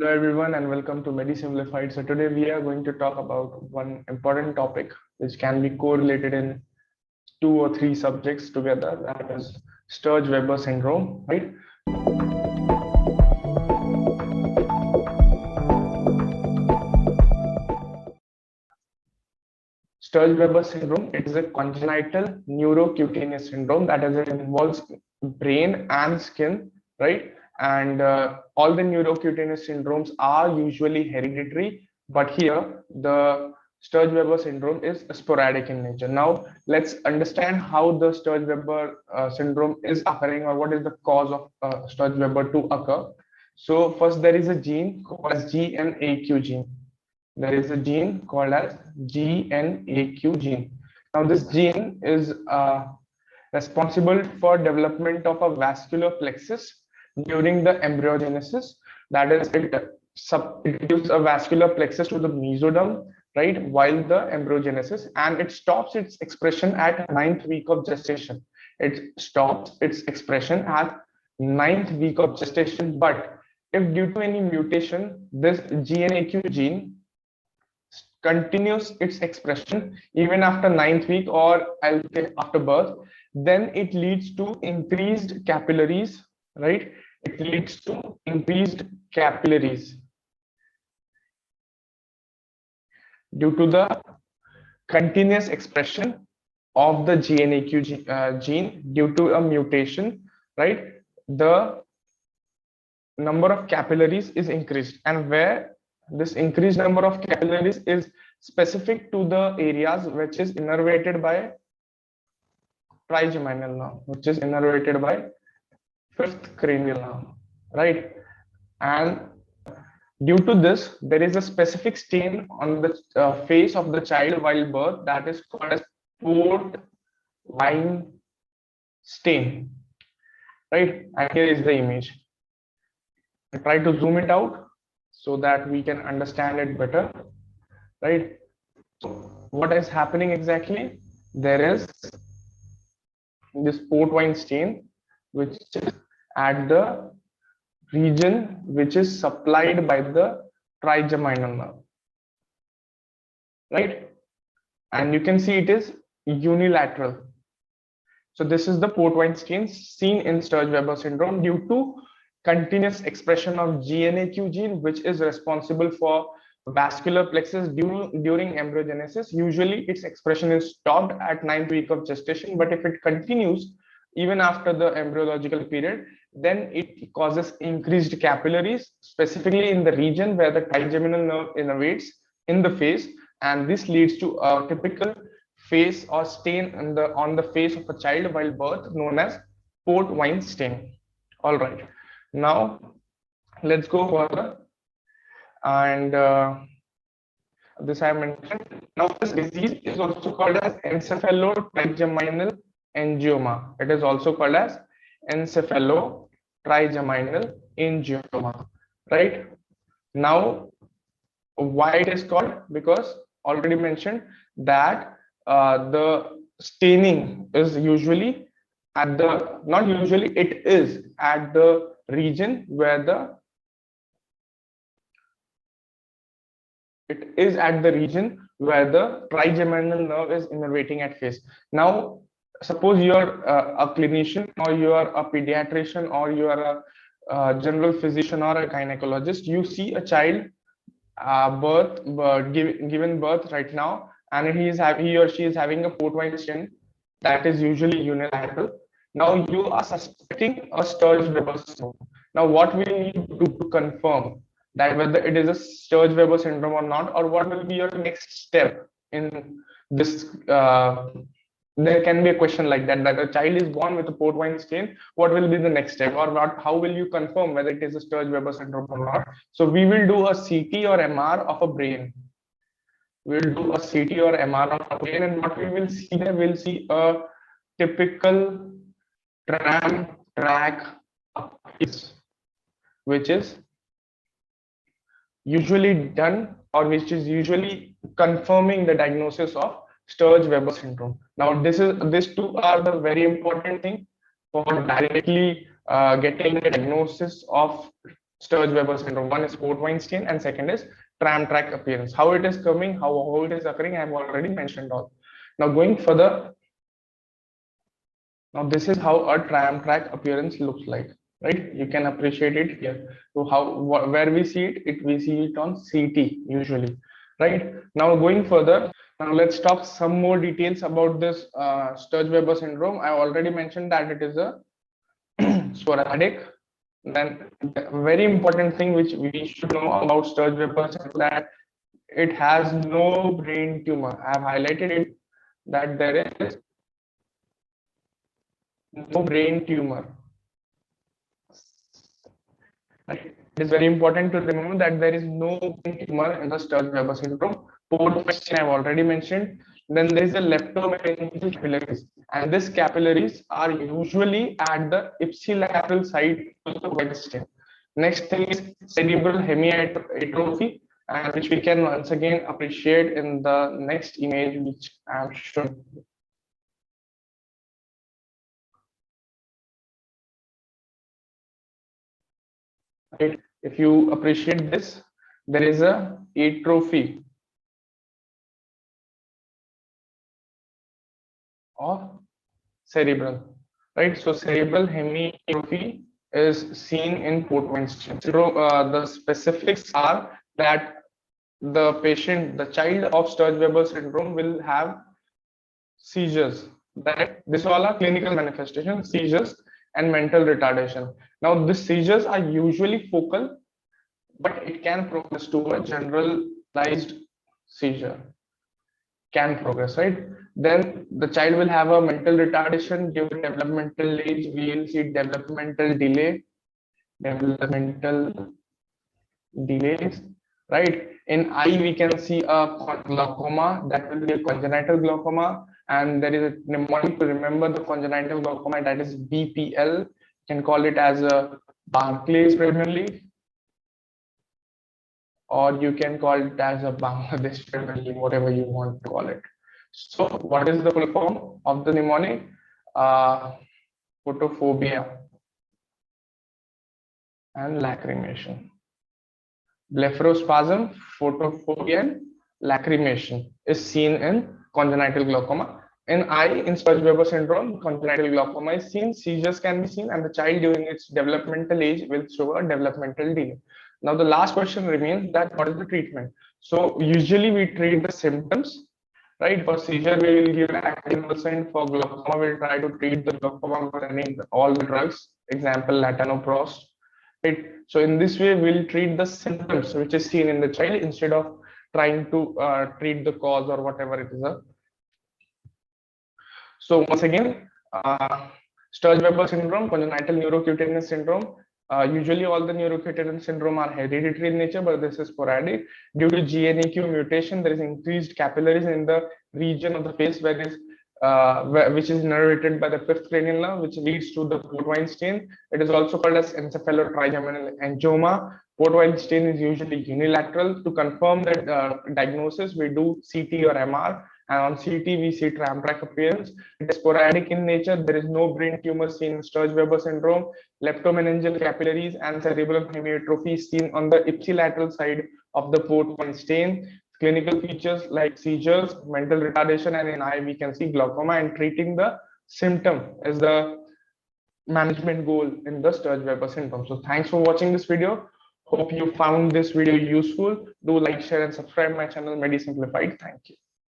Hello everyone and welcome to MediSimplified. So today we are going to talk about one important topic which can be correlated in two or three subjects together, that is Sturge-Weber syndrome, right? Sturge-Weber syndrome, it is a congenital neurocutaneous syndrome that is, it involves brain and skin, right? And all the neurocutaneous syndromes are usually hereditary, but here the Sturge-Weber syndrome is sporadic in nature. Now, let's understand how the Sturge-Weber syndrome is occurring, or what is the cause of Sturge-Weber to occur. So first, there is a gene called as GNAQ gene. There is a gene called as GNAQ gene. Now, this gene is responsible for development of a vascular plexus during the embryogenesis. That is, it gives a vascular plexus to the mesoderm, right, while the embryogenesis, and it stops its expression at ninth week of gestation. It stops its expression at ninth week of gestation, but if due to any mutation, this GNAQ gene continues its expression even after ninth week, or I'll say after birth, then it leads to increased capillaries, right? It leads to increased capillaries due to the continuous expression of the GNAQ gene due to a mutation, right? The number of capillaries is increased, and where this increased number of capillaries is specific to the areas which is innervated by trigeminal nerve, which is innervated by fifth cranial nerve, right? And due to this, there is a specific stain on the face of the child while birth that is called as port wine stain, right? And here is the image. I try to zoom it out so that we can understand it better, right? So what is happening exactly? There is this port wine stain which is at the region which is supplied by the trigeminal nerve, right? And you can see it is unilateral. So this is the port wine stain seen in Sturge-Weber syndrome due to continuous expression of GNAQ gene, which is responsible for vascular plexus during embryogenesis. Usually its expression is stopped at ninth week of gestation, but if it continues even after the embryological period, then it causes increased capillaries, specifically in the region where the trigeminal nerve innervates in the face, and this leads to a typical face or stain on the face of a child while birth, known as port wine stain. All right, now let's go further, and this I mentioned. Now, this disease is also called as encephalotrigeminal angioma. It is also called as encephalotrigeminal angioma, right? Now, why it is called? Because already mentioned that the staining is usually at the, not usually, it is at the region where the trigeminal nerve is innervating at face. Now, suppose you are a clinician, or you are a pediatrician, or you are a general physician or a gynecologist. You see a child given birth right now, and he or she is having a port wine stain that is usually unilateral. Now you are suspecting a Sturge-Weber syndrome. Now what we need to do to confirm that whether it is a Sturge-Weber syndrome or not, or what will be your next step in this? There can be a question like that, that a child is born with a port wine stain. What will be the next step, or what? How will you confirm whether it is a Sturge-Weber syndrome or not? So we will do a CT or MR of a brain. We'll do a CT or MR of a brain, and what we will see there, we'll see a typical tram track is, which is usually done, or which is usually confirming the diagnosis of Sturge-Weber syndrome. Now, these two are the very important thing for directly getting the diagnosis of Sturge-Weber syndrome. One is Port-Weinstein and second is tram track appearance. How it is coming, how it is occurring, I have already mentioned all. Now going further, now this is how a tram track appearance looks like, right? You can appreciate it here. So where we see it, we see it on CT usually, right? Now going further, now let's talk some more details about this Sturge-Weber syndrome. I already mentioned that it is a sporadic. Then the very important thing which we should know about Sturge-Weber is that it has no brain tumor. I have highlighted it that there is no brain tumor. Right? It is very important to remember that there is no brain tumor in the Sturge-Weber syndrome. Port-Weinstein I have already mentioned. Then there is a leptomeningeal capillaries, and these capillaries are usually at the ipsilateral side of the Weinstein. Next thing is cerebral hemiatrophy, and which we can once again appreciate in the next image which I am showing. Right. If you appreciate this, there is a atrophy of cerebral, right? So cerebral hemiatrophy is seen in Port-Weinstein. So the specifics are that the patient, the child of Sturge-Weber syndrome will have seizures. That this all are clinical manifestations, seizures and mental retardation. Now, these seizures are usually focal, but it can progress to a generalized seizure. Can progress, right? Then the child will have a mental retardation during developmental age. We will see developmental delay, developmental delays, right? In eye, we can see a glaucoma, that will be a congenital glaucoma, and there is a mnemonic to remember the congenital glaucoma, that is BPL. You can call it as a Barclay's Premier League, or you can call it as a Bangladesh Premier League, whatever you want to call it. So, what is the full form of the mnemonic? Photophobia and lacrimation. Blepharospasm, photophobia, and lacrimation is seen in congenital glaucoma. In eye, in Sturge-Weber syndrome, congenital glaucoma is seen, seizures can be seen, and the child during its developmental age will show a developmental delay. Now, the last question remains that what is the treatment? So, usually we treat the symptoms, right? For seizure, we will give actimelsant. For glaucoma, we'll try to treat the glaucoma with all the drugs, example, latanoprost. Right. So in this way, we'll treat the symptoms which is seen in the child instead of trying to treat the cause or whatever it is. So once again, Sturge-Weber syndrome, congenital neurocutaneous syndrome. Usually all the neurocutaneous syndrome are hereditary in nature, but this is sporadic. Due to GNAQ mutation, there is increased capillaries in the region of the face where is which is innervated by the fifth cranial nerve, which leads to the Port-Weinstein. It is also called as encephalotrigeminal angioma. Port-Weinstein is usually unilateral. To confirm that diagnosis, we do CT or MR, and on CT we see tram track appearance. It is sporadic in nature. There is no brain tumor seen in Sturge-Weber syndrome. Leptomeningeal capillaries and cerebral hemiatrophy seen on the ipsilateral side of the Port-Weinstein. Clinical features like seizures, mental retardation, and in eye we can see glaucoma, and treating the symptom is the management goal in the Sturge-Weber syndrome. So thanks for watching this video. Hope you found this video useful. Do like, share, and subscribe my channel, MediSimplified. Thank you.